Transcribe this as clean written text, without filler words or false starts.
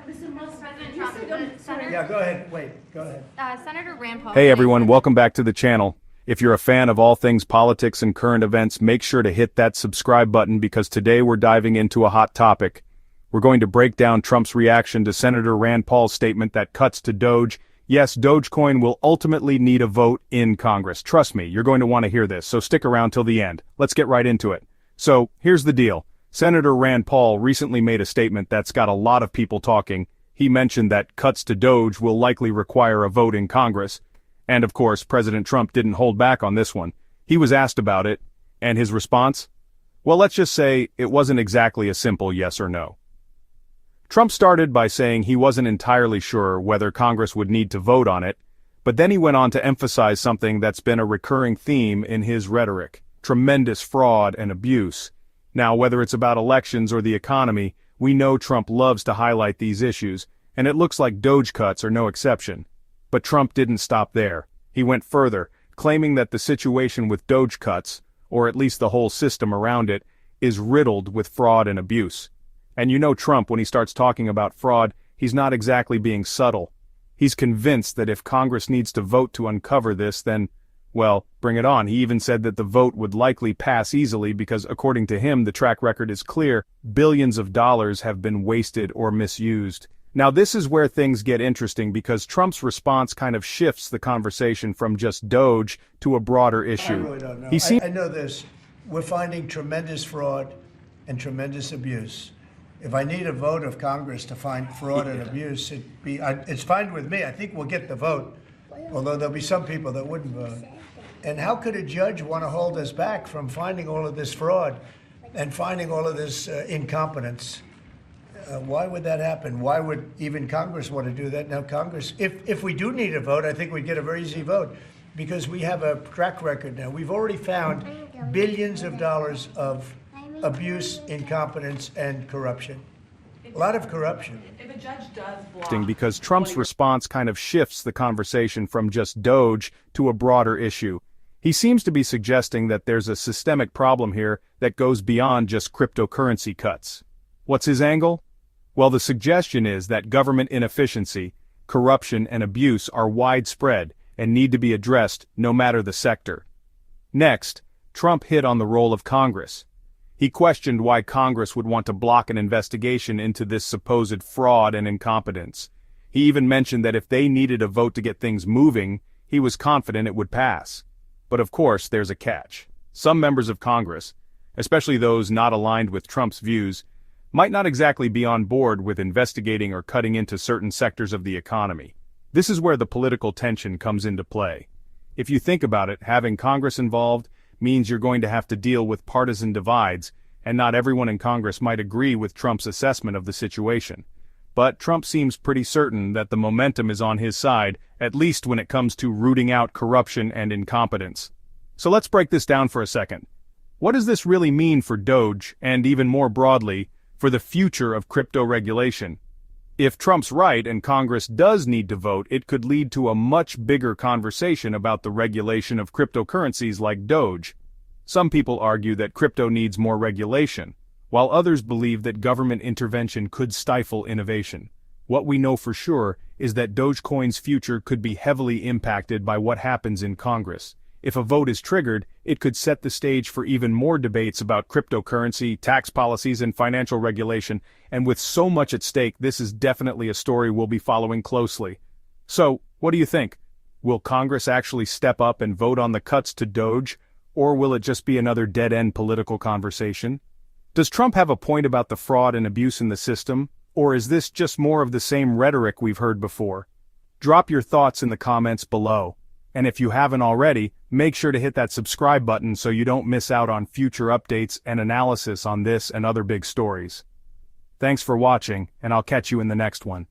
President Trump, Yeah, go ahead. Wait, go ahead. Senator Rand Paul. Hey everyone, welcome back to the channel. If you're a fan of all things politics and current events, make sure to hit that subscribe button because today we're diving into a hot topic. We're going to break down Trump's reaction to Senator Rand Paul's statement that cuts to Doge. Yes, Dogecoin will ultimately need a vote in Congress. Trust me, you're going to want to hear this, so stick around till the end. Let's get right into it. So, here's the deal. Senator Rand Paul recently made a statement that's got a lot of people talking. He mentioned that cuts to Doge will likely require a vote in Congress. And of course, President Trump didn't hold back on this one. He was asked about it, and his response? Well, let's just say it wasn't exactly a simple yes or no. Trump started by saying he wasn't entirely sure whether Congress would need to vote on it, but then he went on to emphasize something that's been a recurring theme in his rhetoric: tremendous fraud and abuse. Now, whether it's about elections or the economy, we know Trump loves to highlight these issues, and it looks like Doge cuts are no exception. But Trump didn't stop there. He went further, claiming that the situation with Doge cuts, or at least the whole system around it, is riddled with fraud and abuse. And you know Trump, when he starts talking about fraud, he's not exactly being subtle. He's convinced that if Congress needs to vote to uncover this, then, well, bring it on. He even said that the vote would likely pass easily because, according to him, the track record is clear. Billions of dollars have been wasted or misused. Now this is where things get interesting because Trump's response kind of shifts the conversation from just Doge to a broader issue. I really don't know. I know this. We're finding tremendous fraud and tremendous abuse. If I need a vote of Congress to find fraud and abuse, it's fine with me. I think we'll get the vote, although there'll be some people that wouldn't vote. And how could a judge want to hold us back from finding all of this fraud and finding all of this incompetence? Why would that happen? Why would even Congress want to do that? Now, Congress, if we do need a vote, I think we'd get a very easy vote because we have a track record now. We've already found billions of dollars of abuse, incompetence, and corruption. A lot of corruption. If a judge does block, because Trump's response kind of shifts the conversation from just Doge to a broader issue. He seems to be suggesting that there's a systemic problem here that goes beyond just cryptocurrency cuts. What's his angle? Well, the suggestion is that government inefficiency, corruption, and abuse are widespread and need to be addressed no matter the sector. Next, Trump hit on the role of Congress. He questioned why Congress would want to block an investigation into this supposed fraud and incompetence. He even mentioned that if they needed a vote to get things moving, he was confident it would pass. But of course, there's a catch. Some members of Congress, especially those not aligned with Trump's views, might not exactly be on board with investigating or cutting into certain sectors of the economy. This is where the political tension comes into play. If you think about it, having Congress involved means you're going to have to deal with partisan divides, and not everyone in Congress might agree with Trump's assessment of the situation. But Trump seems pretty certain that the momentum is on his side, at least when it comes to rooting out corruption and incompetence. So let's break this down for a second. What does this really mean for Doge, and even more broadly, for the future of crypto regulation? If Trump's right and Congress does need to vote, it could lead to a much bigger conversation about the regulation of cryptocurrencies like Doge. Some people argue that crypto needs more regulation, while others believe that government intervention could stifle innovation. What we know for sure is that Dogecoin's future could be heavily impacted by what happens in Congress. If a vote is triggered, it could set the stage for even more debates about cryptocurrency, tax policies, and financial regulation, and with so much at stake, this is definitely a story we'll be following closely. So, what do you think? Will Congress actually step up and vote on the cuts to Doge, or will it just be another dead-end political conversation? Does Trump have a point about the fraud and abuse in the system, or is this just more of the same rhetoric we've heard before? Drop your thoughts in the comments below. And if you haven't already, make sure to hit that subscribe button so you don't miss out on future updates and analysis on this and other big stories. Thanks for watching, and I'll catch you in the next one.